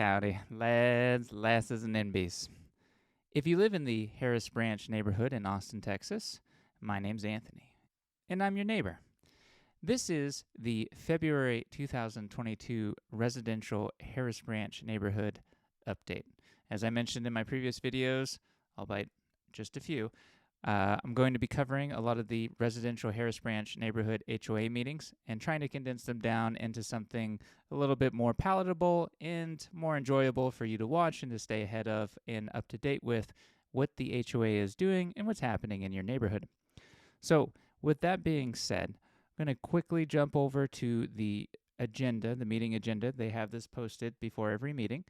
howdy, lads, lasses, and NBs. If you live in the Harris Branch neighborhood in Austin, Texas, my name's Anthony, and I'm your neighbor. This is the February 2022 residential Harris Branch neighborhood update. As I mentioned in my previous videos, albeit just a few, I'm going to be covering a lot of the residential Harris Branch neighborhood HOA meetings and trying to condense them down into something a little bit more palatable and more enjoyable for you to watch and to stay ahead of and up to date with what the HOA is doing and what's happening in your neighborhood. So, with that being said, I'm going to quickly jump over to the agenda, the meeting agenda. They have this posted before every meeting.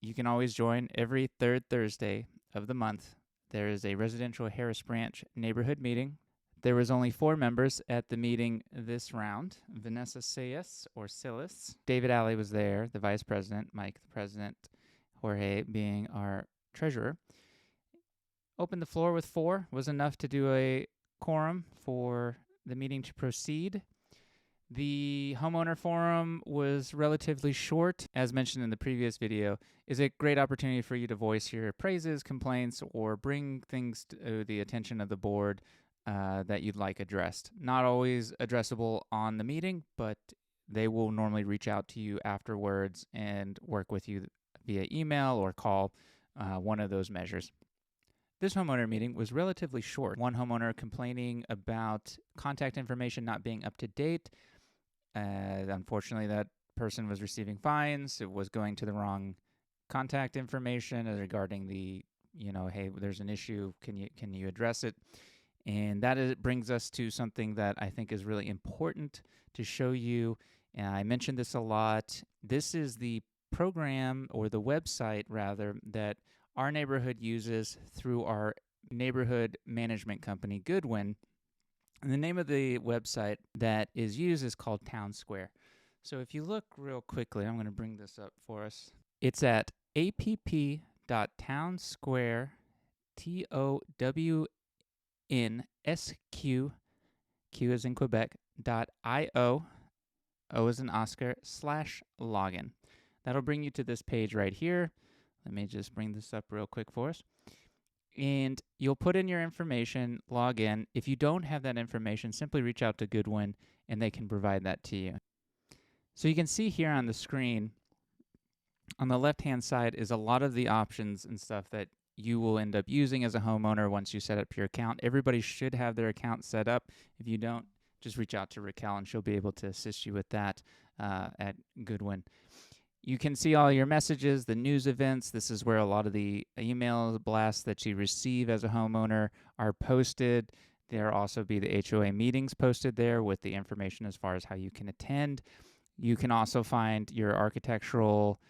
You can always join every third Thursday of the month. There is a residential Harris Branch neighborhood meeting. There was only 4 members at the meeting this round. Vanessa Silas, David Alley was there, the vice president, Mike the president, Jorge being our treasurer. Opened the floor with 4, was enough to do a quorum for the meeting to proceed. The homeowner forum was relatively short. As mentioned in the previous video, is a great opportunity for you to voice your praises, complaints, or bring things to the attention of the board that you'd like addressed. Not always addressable on the meeting, but they will normally reach out to you afterwards and work with you via email or call, one of those measures. This homeowner meeting was relatively short. One homeowner complaining about contact information not being up to date. Unfortunately, that person was receiving fines. It was going to the wrong contact information regarding the, hey, there's an issue. Can you address it? And that brings us to something that I think is really important to show you. And I mentioned this a lot. This is the program, or the website rather, that our neighborhood uses through our neighborhood management company, Goodwin. And the name of the website that is used is called Town Square. So if you look real quickly, I'm going to bring this up for us. It's at app.townsquare, TOWNSQ, Q as in Quebec, .io, O as in Oscar, /login. That'll bring you to this page right here. Let me just bring this up real quick for us. And you'll put in your information, log in. If you don't have that information, simply reach out to Goodwin, and they can provide that to you. So you can see here on the screen, on the left-hand side is a lot of the options and stuff that you will end up using as a homeowner once you set up your account. Everybody should have their account set up. If you don't, just reach out to Raquel, and she'll be able to assist you with that at Goodwin. You can see all your messages, the news events. This is where a lot of the email blasts that you receive as a homeowner are posted. There'll also be the HOA meetings posted there with the information as far as how you can attend. You can also find your architectural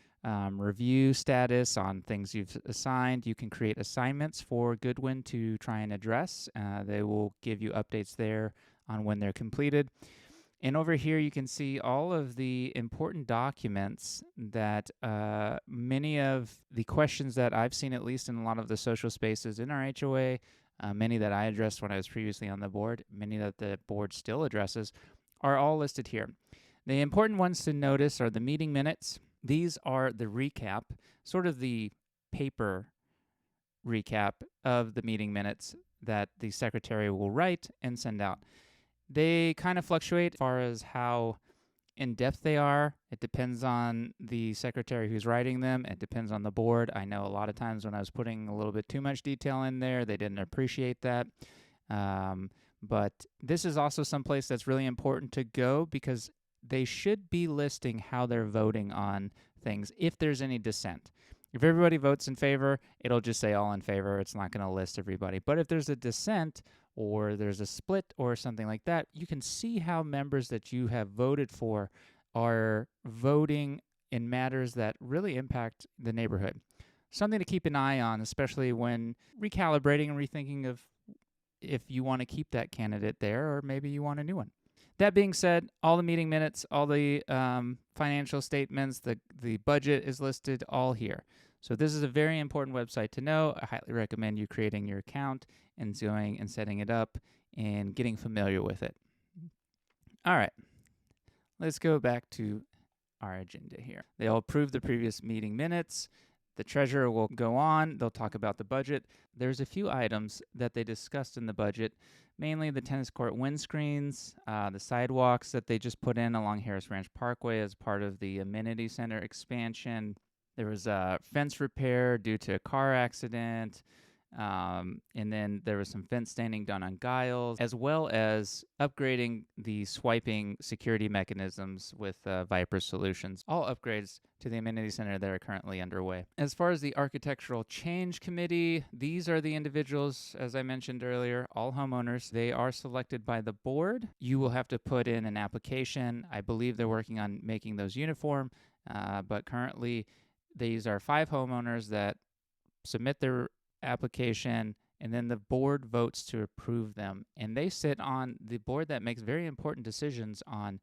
review status on things you've assigned. You can create assignments for Goodwin to try and address. They will give you updates there on when they're completed. And over here, you can see all of the important documents that many of the questions that I've seen, at least in a lot of the social spaces in our HOA, many that I addressed when I was previously on the board, many that the board still addresses, are all listed here. The important ones to notice are the meeting minutes. These are the recap, sort of the paper recap of the meeting minutes that the secretary will write and send out. They kind of fluctuate as far as how in-depth they are. It depends on the secretary who's writing them. It depends on the board. I know a lot of times when I was putting a little bit too much detail in there, they didn't appreciate that. But this is also someplace that's really important to go, because they should be listing how they're voting on things if there's any dissent. If everybody votes in favor, it'll just say all in favor. It's not going to list everybody. But if there's a dissent, or there's a split or something like that, you can see how members that you have voted for are voting in matters that really impact the neighborhood. Something to keep an eye on, especially when recalibrating and rethinking of if you want to keep that candidate there, or maybe you want a new one. That being said, all the meeting minutes, all the financial statements, the budget is listed all here. So this is a very important website to know. I highly recommend you creating your account and going and setting it up and getting familiar with it. All right, let's go back to our agenda here. They'll approve the previous meeting minutes. The treasurer will go on. They'll talk about the budget. There's a few items that they discussed in the budget, mainly the tennis court windscreens, the sidewalks that they just put in along Harris Ranch Parkway as part of the amenity center expansion. There was a fence repair due to a car accident. And then there was some fence staining done on Giles, as well as upgrading the swiping security mechanisms with Viper Solutions. All upgrades to the amenity center that are currently underway. As far as the Architectural Change Committee, these are the individuals, as I mentioned earlier, all homeowners. They are selected by the board. You will have to put in an application. I believe they're working on making those uniform, but currently these are 5 homeowners that submit their application, and then the board votes to approve them. And they sit on the board that makes very important decisions on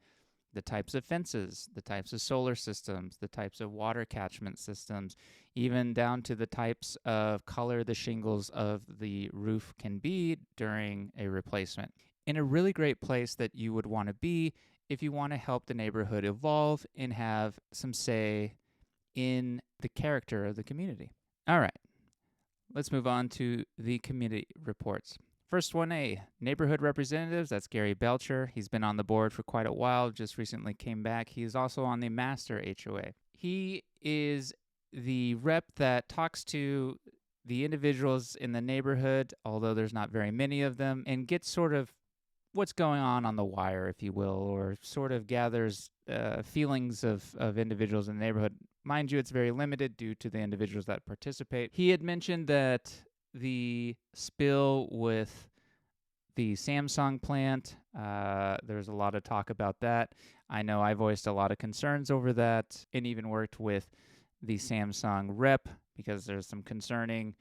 the types of fences, the types of solar systems, the types of water catchment systems, even down to the types of color the shingles of the roof can be during a replacement. In a really great place that you would want to be if you want to help the neighborhood evolve and have some say in the character of the community. All right. Let's move on to the community reports. First 1A, neighborhood representatives. That's Gary Belcher. He's been on the board for quite a while, just recently came back. He is also on the master HOA. He is the rep that talks to the individuals in the neighborhood, although there's not very many of them, and gets sort of what's going on the wire, if you will, or sort of gathers feelings of individuals in the neighborhood. Mind you, it's very limited due to the individuals that participate. He had mentioned that the spill with the Samsung plant, there's a lot of talk about that. I know I voiced a lot of concerns over that and even worked with the Samsung rep because there's some concerning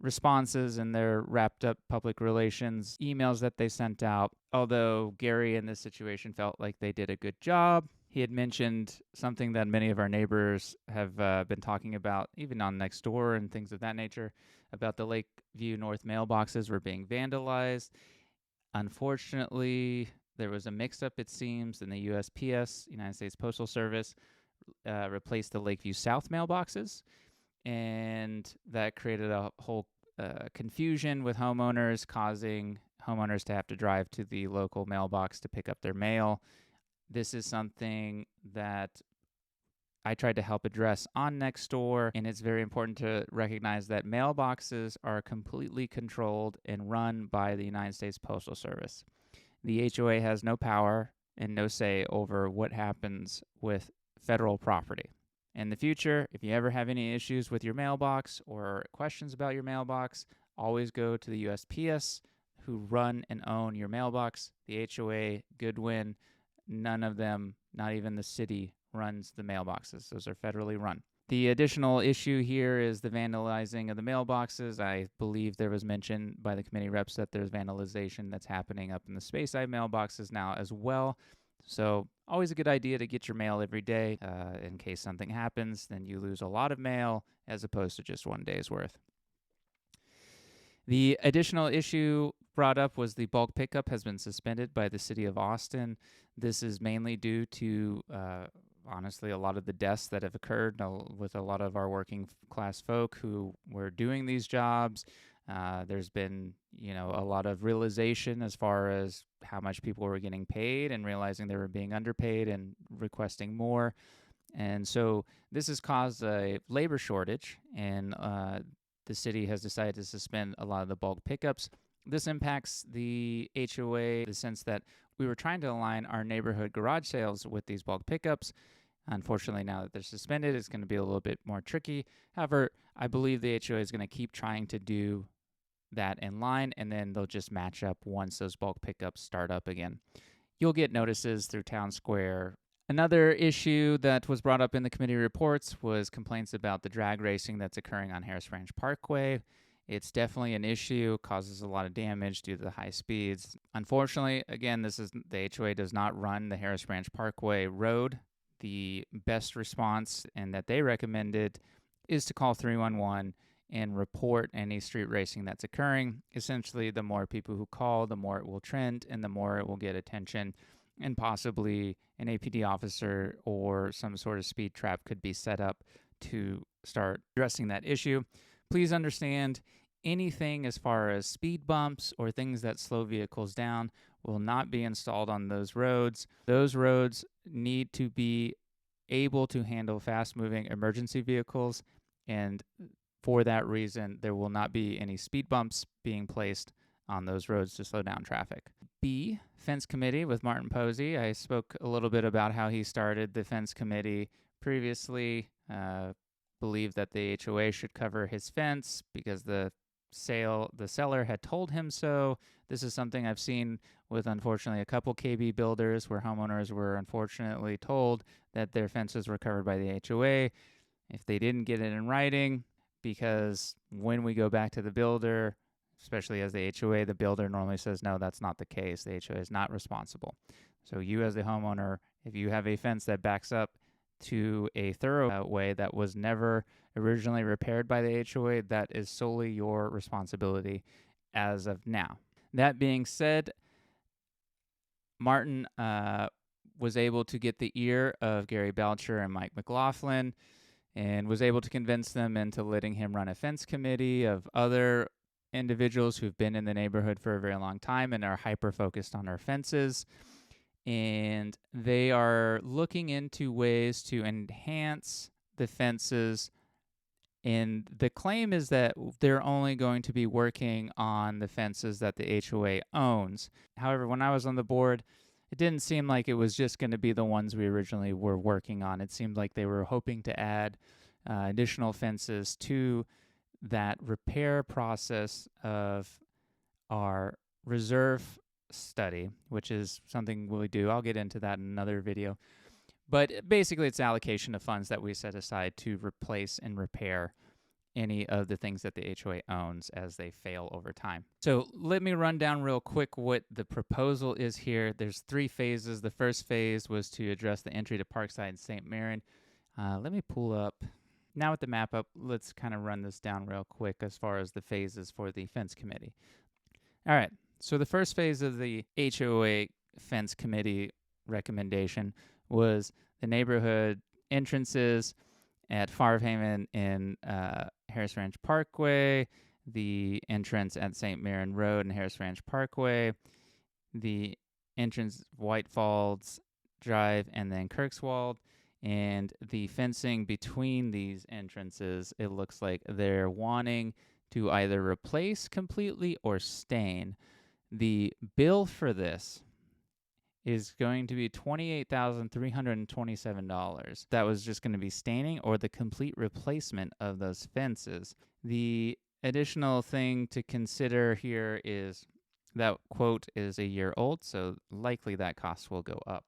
responses in their wrapped up public relations emails that they sent out. Although Gary in this situation felt like they did a good job. He had mentioned something that many of our neighbors have been talking about, even on Nextdoor and things of that nature, about the Lakeview North mailboxes were being vandalized. Unfortunately, there was a mix-up, it seems, and the USPS, United States Postal Service, replaced the Lakeview South mailboxes, and that created a whole confusion with homeowners, causing homeowners to have to drive to the local mailbox to pick up their mail. This is something that I tried to help address on Nextdoor, and it's very important to recognize that mailboxes are completely controlled and run by the United States Postal Service. The HOA has no power and no say over what happens with federal property. In the future, if you ever have any issues with your mailbox or questions about your mailbox, always go to the USPS, who run and own your mailbox. The HOA, Goodwin, none of them, not even the city, runs the mailboxes. Those are federally run. The additional issue here is the vandalizing of the mailboxes. I believe there was mention by the committee reps that there's vandalization that's happening up in the Speyside mailboxes now as well. So always a good idea to get your mail every day. In case something happens, then you lose a lot of mail as opposed to just one day's worth. The additional issue brought up was the bulk pickup has been suspended by the city of Austin. This is mainly due to, honestly, a lot of the deaths that have occurred with a lot of our working class folk who were doing these jobs. There's been, a lot of realization as far as how much people were getting paid and realizing they were being underpaid and requesting more. And so this has caused a labor shortage, and the city has decided to suspend a lot of the bulk pickups. This impacts the HOA in the sense that we were trying to align our neighborhood garage sales with these bulk pickups. Unfortunately, now that they're suspended, it's going to be a little bit more tricky. However, I believe the HOA is going to keep trying to do that in line, and then they'll just match up once those bulk pickups start up again. You'll get notices through Town Square. Another issue that was brought up in the committee reports was complaints about the drag racing that's occurring on Harris Ranch Parkway. It's definitely an issue, causes a lot of damage due to the high speeds. Unfortunately, again, the HOA does not run the Harris Ranch Parkway road. The best response and that they recommended is to call 311 and report any street racing that's occurring. Essentially, the more people who call, the more it will trend and the more it will get attention. and possibly an APD officer or some sort of speed trap could be set up to start addressing that issue. Please understand, anything as far as speed bumps or things that slow vehicles down will not be installed on those roads. Those roads need to be able to handle fast-moving emergency vehicles, and for that reason, there will not be any speed bumps being placed on those roads to slow down traffic. B, Fence Committee with Martin Posey. I spoke a little bit about how he started the Fence Committee previously. Believed that the HOA should cover his fence because the seller had told him so. This is something I've seen with, unfortunately, a couple KB builders where homeowners were unfortunately told that their fences were covered by the HOA if they didn't get it in writing, because when we go back to the builder, especially as the HOA, the builder normally says, no, that's not the case. The HOA is not responsible. So you as the homeowner, if you have a fence that backs up to a thoroughway that was never originally repaired by the HOA, that is solely your responsibility as of now. That being said, Martin was able to get the ear of Gary Belcher and Mike McLaughlin and was able to convince them into letting him run a fence committee of other individuals who've been in the neighborhood for a very long time and are hyper-focused on our fences. And they are looking into ways to enhance the fences. And the claim is that they're only going to be working on the fences that the HOA owns. However, when I was on the board, it didn't seem like it was just going to be the ones we originally were working on. It seemed like they were hoping to add additional fences to that repair process of our reserve study, which is something we do. I'll get into that in another video. But basically, it's allocation of funds that we set aside to replace and repair any of the things that the HOA owns as they fail over time. So let me run down real quick what the proposal is here. There's 3 phases. The first phase was to address the entry to Parkside and St. Mirren. Let me pull up. Now with the map up, let's kind of run this down real quick as far as the phases for the fence committee. All right. So the first phase of the HOA fence committee recommendation was the neighborhood entrances at Farhaven in Harris Ranch Parkway, the entrance at St. Mirren Road and Harris Ranch Parkway, the entrance White Falls Drive, and then Kirkswald. And the fencing between these entrances, it looks like they're wanting to either replace completely or stain. The bill for this is going to be $28,327. That was just going to be staining or the complete replacement of those fences. The additional thing to consider here is that quote is a year old, so likely that cost will go up.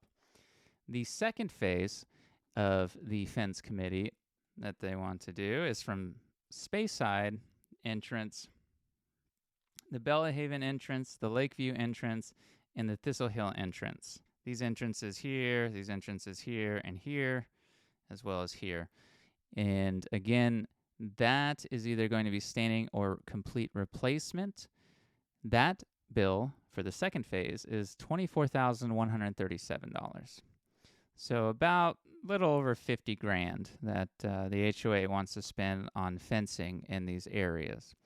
The second phase of the fence committee that they want to do is from Speyside entrance, the Bella Haven entrance, the Lakeview entrance, and the Thistle Hill entrance. These entrances here, and here, as well as here. And again, that is either going to be staining or complete replacement. That bill for the second phase is $24,137. So about a little over $50,000 that the HOA wants to spend on fencing in these areas.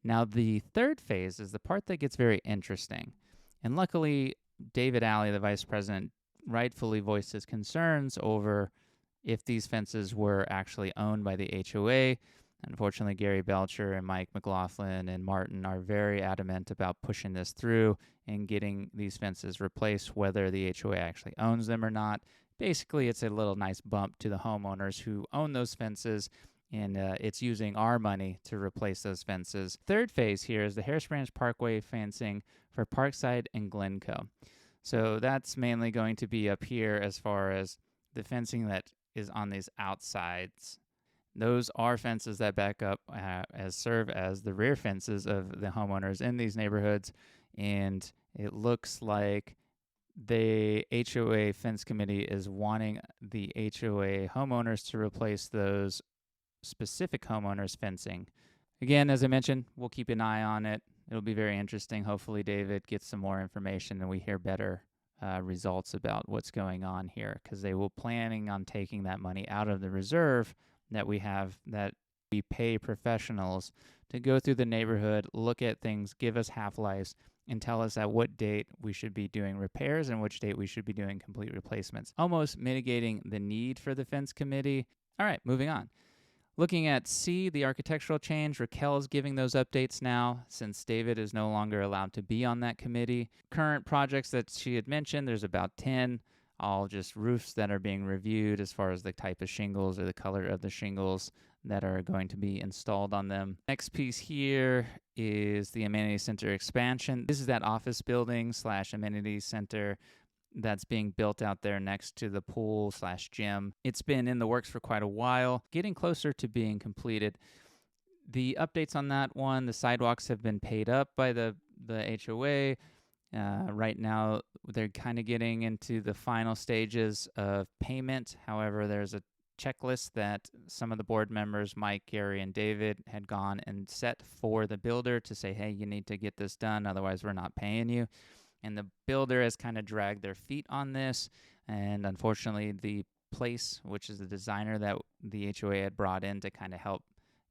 Now, the third phase is the part that gets very interesting. And luckily, David Alley, the vice president, rightfully voiced his concerns over if these fences were actually owned by the HOA. Unfortunately, Gary Belcher and Mike McLaughlin and Martin are very adamant about pushing this through and getting these fences replaced, whether the HOA actually owns them or not. Basically, it's a little nice bump to the homeowners who own those fences, and it's using our money to replace those fences. Third phase here is the Harris Ranch Parkway fencing for Parkside and Glencoe. So that's mainly going to be up here as far as the fencing that is on these outsides. Those are fences that back up as serve as the rear fences of the homeowners in these neighborhoods, and it looks like the HOA fence committee is wanting the HOA homeowners to replace those specific homeowners' fencing. Again, as I mentioned, we'll keep an eye on it. It'll be very interesting. Hopefully David gets some more information and we hear better results about what's going on here, because they were planning on taking that money out of the reserve that we have, that we pay professionals to go through the neighborhood, look at things, give us half-lives, and tell us at what date we should be doing repairs and which date we should be doing complete replacements, almost mitigating the need for the fence committee. All right, moving on. Looking at C, the architectural change, Raquel is giving those updates now since David is no longer allowed to be on that committee. Current projects that she had mentioned, there's about 10, all just roofs that are being reviewed as far as the type of shingles or the color of the shingles that are going to be installed on them. Next piece here is the amenity center expansion. This is that office building / amenity center that's being built out there next to the pool / gym. It's been in the works for quite a while, getting closer to being completed. The updates on that one, the sidewalks have been paid up by the HOA. Right now, they're kind of getting into the final stages of payment. However, there's a checklist that some of the board members, Mike, Gary, and David, had gone and set for the builder to say, hey, you need to get this done, otherwise we're not paying you. And the builder has kind of dragged their feet on this, and unfortunately the place, which is the designer that the HOA had brought in to kind of help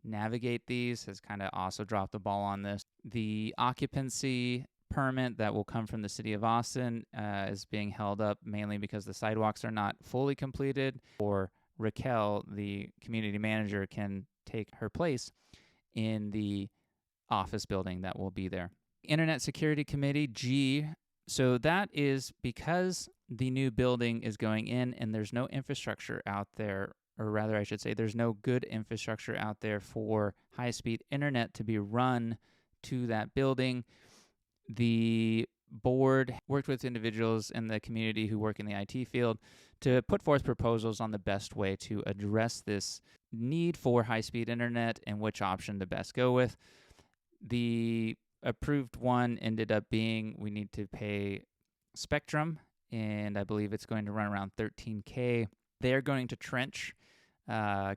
navigate these, has kind of also dropped the ball on this. The occupancy permit that will come from the city of Austin is being held up mainly because the sidewalks are not fully completed, or Raquel, the community manager, can take her place in the office building that will be there. Internet Security Committee, G. So that is because the new building is going in and there's no infrastructure out there, or rather I should say there's no good infrastructure out there for high-speed internet to be run to that building. The board worked with individuals in the community who work in the IT field to put forth proposals on the best way to address this need for high-speed internet and which option to best go with. The approved one ended up being we need to pay Spectrum, and I believe it's going to run around $13K. They're going to trench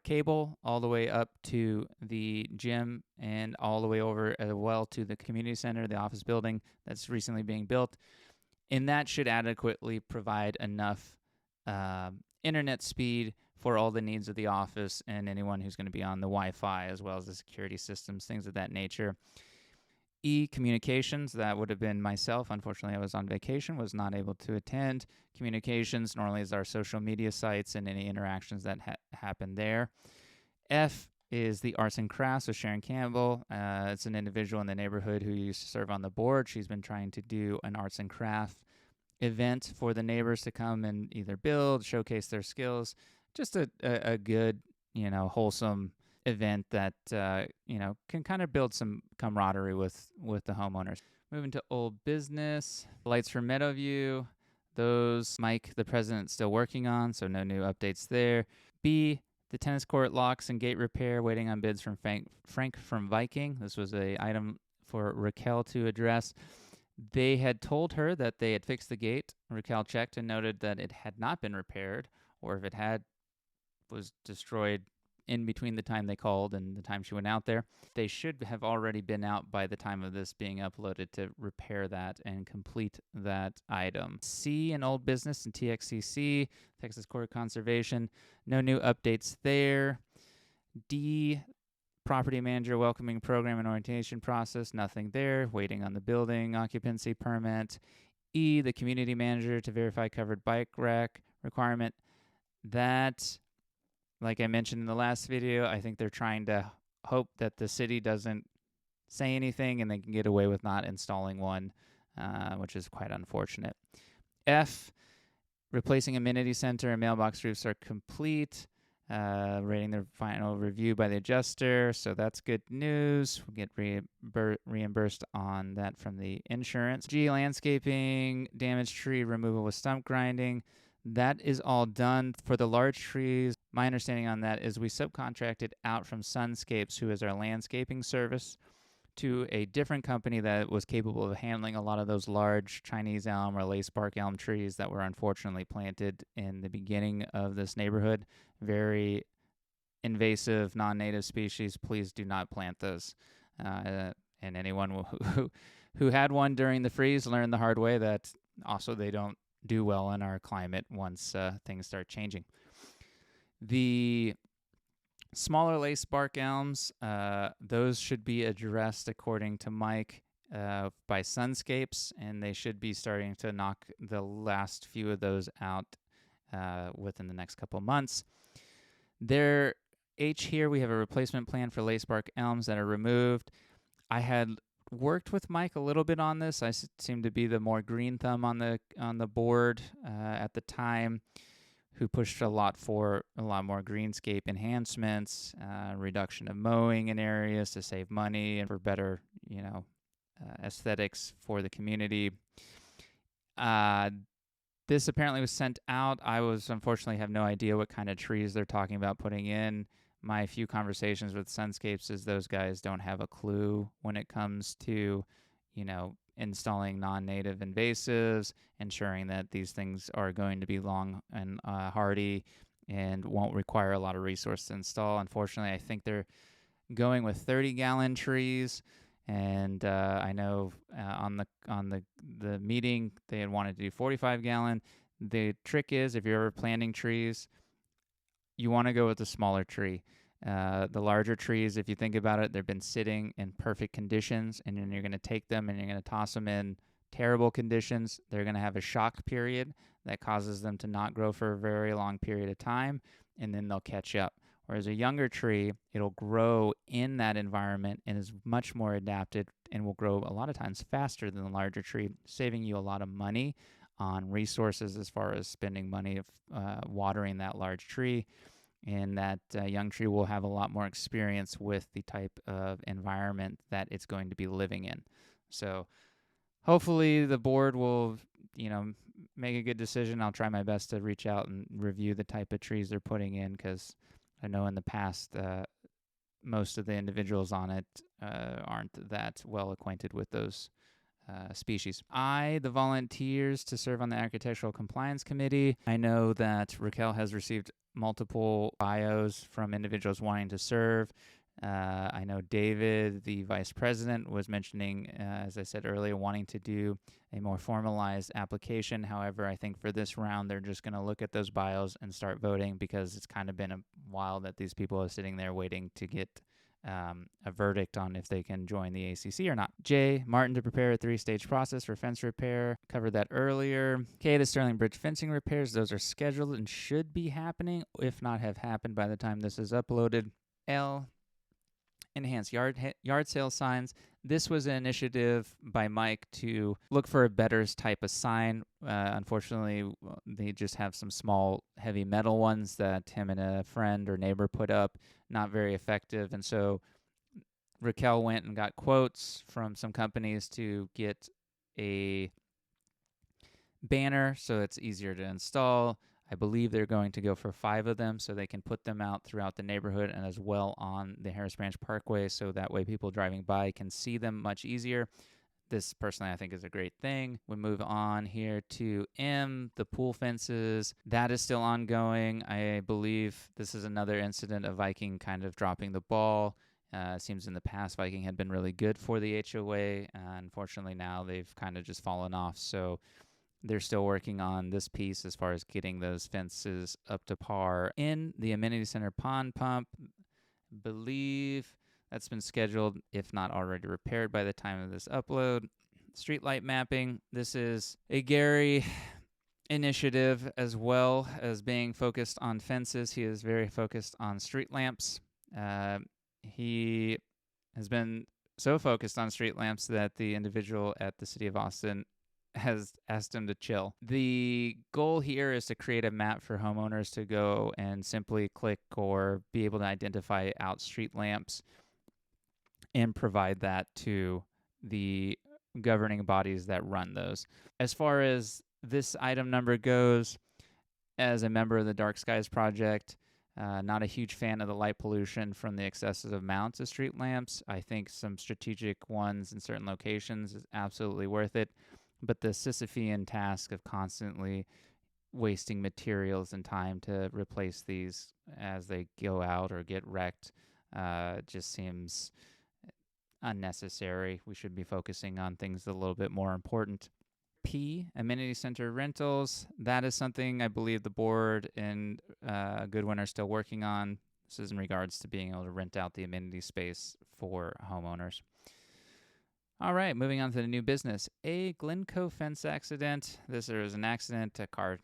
cable all the way up to the gym and all the way over as well to the community center, the office building that's recently being built. And that should adequately provide enough internet speed for all the needs of the office and anyone who's going to be on the Wi-Fi, as well as the security systems, things of that nature. E, communications, that would have been myself. Unfortunately, I was on vacation, was not able to attend. Communications normally is our social media sites and any interactions that happen there. F is the arts and crafts with Sharon Campbell. It's an individual in the neighborhood who used to serve on the board. She's been trying to do an arts and craft event for the neighbors to come and either build, showcase their skills. Just a good, wholesome event that can kind of build some camaraderie with the homeowners. Moving to old business, lights for Meadowview. Those Mike, the president, still working on, so no new updates there. B, the tennis court locks and gate repair, waiting on bids from Frank from Viking. This was an item for Raquel to address. They had told her that they had fixed the gate. Raquel checked and noted that it had not been repaired, or if it had, was destroyed in between the time they called and the time she went out there. They should have already been out by the time of this being uploaded to repair that and complete that item. C, in old business and TXCC, Texas Court Conservation, no new updates there. D, property manager welcoming program and orientation process, nothing there, waiting on the building occupancy permit. E, the community manager to verify covered bike rack requirement. That, like I mentioned in the last video, I think they're trying to hope that the city doesn't say anything and they can get away with not installing one, which is quite unfortunate. F, replacing amenity center and mailbox roofs are complete. Rating their final review by the adjuster, so that's good news. We'll get reimbursed on that from the insurance. G, landscaping, damaged tree removal with stump grinding. That is all done. For the large trees, my understanding on that is we subcontracted out from Sunscapes, who is our landscaping service, to a different company that was capable of handling a lot of those large Chinese elm or lace bark elm trees that were unfortunately planted in the beginning of this neighborhood. Very invasive, non-native species. Please do not plant those. And anyone who had one during the freeze learned the hard way that also they don't do well in our climate once things start changing. The smaller lace bark elms, those should be addressed according to Mike by Sunscapes, and they should be starting to knock the last few of those out within the next couple months. There, here we have a replacement plan for lace bark elms that are removed. I had worked with Mike a little bit on this. I seemed to be the more green thumb on the board at the time, who pushed a lot for a lot more greenscape enhancements, reduction of mowing in areas to save money and for better, aesthetics for the community. This apparently was sent out. I unfortunately have no idea what kind of trees they're talking about putting in. My few conversations with Sunscapes is those guys don't have a clue when it comes to, installing non-native invasives, ensuring that these things are going to be long and hardy and won't require a lot of resource to install. Unfortunately, I think they're going with 30-gallon trees. And I know on the meeting they had wanted to do 45-gallon. The trick is, if you're ever planting trees, you want to go with the smaller tree. The larger trees, if you think about it, they've been sitting in perfect conditions, and then you're going to take them and you're going to toss them in terrible conditions. They're going to have a shock period that causes them to not grow for a very long period of time, and then they'll catch up. Whereas a younger tree, it'll grow in that environment and is much more adapted and will grow a lot of times faster than the larger tree, saving you a lot of money on resources as far as spending money of watering that large tree. And that young tree will have a lot more experience with the type of environment that it's going to be living in. So hopefully the board will, make a good decision. I'll try my best to reach out and review the type of trees they're putting in, because I know in the past most of the individuals on it aren't that well acquainted with those species. The volunteers to serve on the Architectural Compliance Committee. I know that Raquel has received multiple bios from individuals wanting to serve. I know David, the vice president, was mentioning, as I said earlier, wanting to do a more formalized application. However, I think for this round, they're just going to look at those bios and start voting, because it's kind of been a while that these people are sitting there waiting to get a verdict on if they can join the ACC or not. J, Martin to prepare a 3-stage process for fence repair. Covered that earlier. K, the Sterling Bridge fencing repairs. Those are scheduled and should be happening, if not have happened by the time this is uploaded. L, enhance yard sale signs. This was an initiative by Mike to look for a better type of sign. Unfortunately, they just have some small, heavy metal ones that him and a friend or neighbor put up. Not very effective. And so Raquel went and got quotes from some companies to get a banner so it's easier to install. I believe they're going to go for 5 of them, so they can put them out throughout the neighborhood and as well on the Harris Branch Parkway, so that way people driving by can see them much easier. This, personally, I think is a great thing. We move on here to M, the pool fences. That is still ongoing. I believe this is another incident of Viking kind of dropping the ball. It seems in the past Viking had been really good for the HOA. Unfortunately, now they've kind of just fallen off. So they're still working on this piece as far as getting those fences up to par. In the amenity center pond pump, believe that's been scheduled, if not already repaired by the time of this upload. Streetlight mapping. This is a Gary initiative as well as being focused on fences. He is very focused on street lamps. He has been so focused on street lamps that the individual at the City of Austin has asked him to chill. The goal here is to create a map for homeowners to go and simply click or be able to identify out street lamps and provide that to the governing bodies that run those. As far as this item number goes, as a member of the Dark Skies Project, not a huge fan of the light pollution from the excessive amounts of street lamps. I think some strategic ones in certain locations is absolutely worth it. But the Sisyphean task of constantly wasting materials and time to replace these as they go out or get wrecked just seems unnecessary. We should be focusing on things a little bit more important. P, amenity center rentals. That is something I believe the board and Goodwin are still working on. This is in regards to being able to rent out the amenity space for homeowners. All right, moving on to the new business. A Glencoe fence accident. There was an accident. A car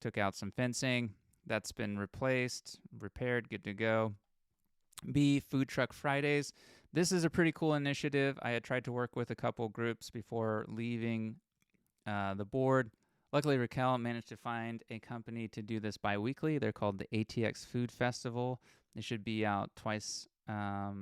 took out some fencing. That's been replaced, repaired, good to go. B, Food Truck Fridays. This is a pretty cool initiative. I had tried to work with a couple groups before leaving the board. Luckily, Raquel managed to find a company to do this bi-weekly. They're called the ATX Food Festival. They should be out twice a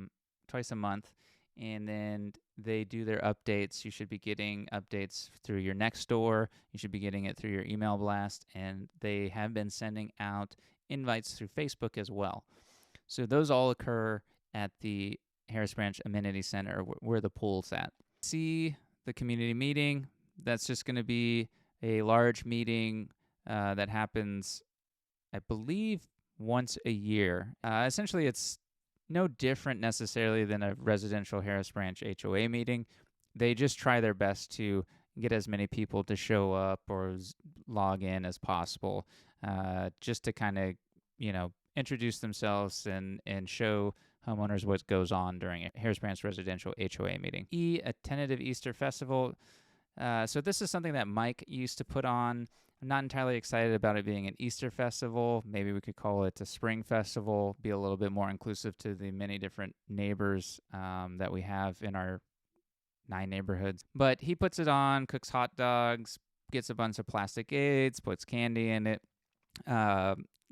month, and then they do their updates. You should be getting updates through your Nextdoor. You should be getting it through your email blast, and they have been sending out invites through Facebook as well. So those all occur at the Harris Branch Amenity Center where the pool's at. C, the community meeting. That's just going to be a large meeting that happens, I believe, once a year. Essentially, it's no different necessarily than a residential Harris Branch HOA meeting. They just try their best to get as many people to show up or log in as possible, just to kind of, introduce themselves and show homeowners what goes on during a Harris Branch residential HOA meeting. E, a tentative Easter festival. So this is something that Mike used to put on. I'm not entirely excited about it being an Easter festival. Maybe we could call it a spring festival, be a little bit more inclusive to the many different neighbors that we have in our 9 neighborhoods. But he puts it on, cooks hot dogs, gets a bunch of plastic aids, puts candy in it.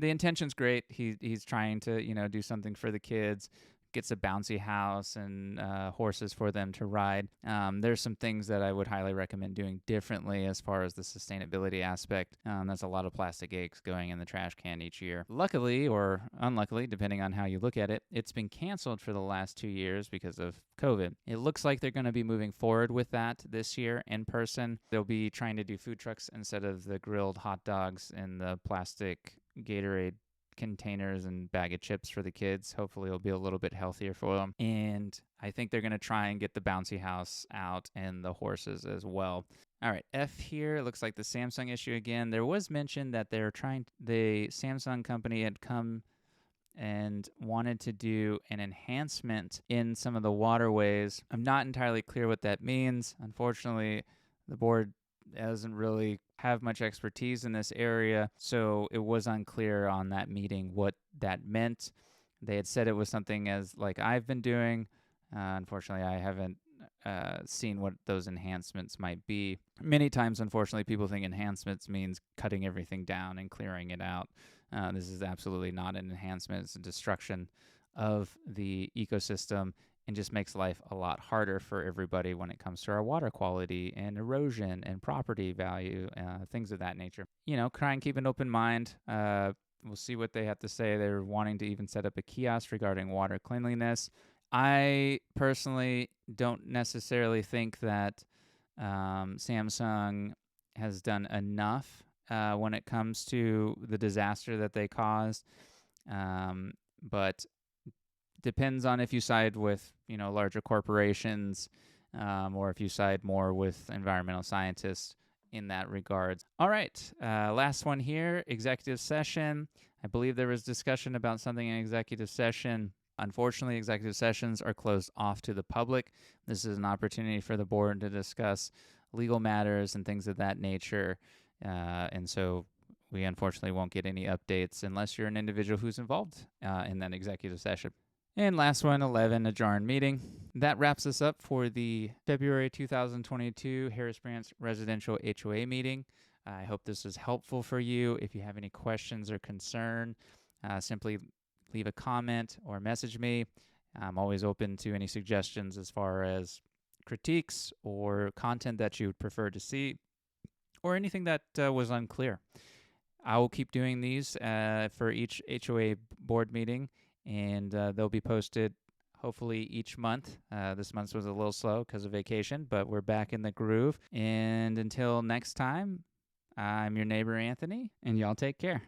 The intention's great. He's trying to, do something for the kids, gets a bouncy house and horses for them to ride. There's some things that I would highly recommend doing differently as far as the sustainability aspect. That's a lot of plastic eggs going in the trash can each year. Luckily, or unluckily, depending on how you look at it, it's been canceled for the last 2 years because of COVID. It looks like they're going to be moving forward with that this year in person. They'll be trying to do food trucks instead of the grilled hot dogs and the plastic Gatorade containers and bag of chips for the kids. Hopefully it'll be a little bit healthier for them. And I think they're going to try and get the bouncy house out and the horses as well. All right, F here, it looks like the Samsung issue again. There was mention that the Samsung company had come and wanted to do an enhancement in some of the waterways. I'm not entirely clear what that means. Unfortunately, the board doesn't really have much expertise in this area, so it was unclear on that meeting what that meant. They had said it was something as like I've been doing. Unfortunately, I haven't seen what those enhancements might be. Many times, unfortunately, people think enhancements means cutting everything down and clearing it out. This is absolutely not an enhancement. It's a destruction of the ecosystem and just makes life a lot harder for everybody when it comes to our water quality and erosion and property value, things of that nature. Try and keep an open mind. We'll see what they have to say. They're wanting to even set up a kiosk regarding water cleanliness. I personally don't necessarily think that Samsung has done enough when it comes to the disaster that they caused, but depends on if you side with larger corporations or if you side more with environmental scientists in that regard. All right, last one here, executive session. I believe there was discussion about something in executive session. Unfortunately, executive sessions are closed off to the public. This is an opportunity for the board to discuss legal matters and things of that nature, and so we unfortunately won't get any updates unless you're an individual who's involved in that executive session. And last one, 11, adjourn meeting. That wraps us up for the February 2022 Harris Branch Residential HOA meeting. I hope this was helpful for you. If you have any questions or concern, simply leave a comment or message me. I'm always open to any suggestions as far as critiques or content that you would prefer to see or anything that was unclear. I will keep doing these for each HOA board meeting, and they'll be posted hopefully each month. This month was a little slow because of vacation, but we're back in the groove. And until next time, I'm your neighbor, Anthony, and y'all take care.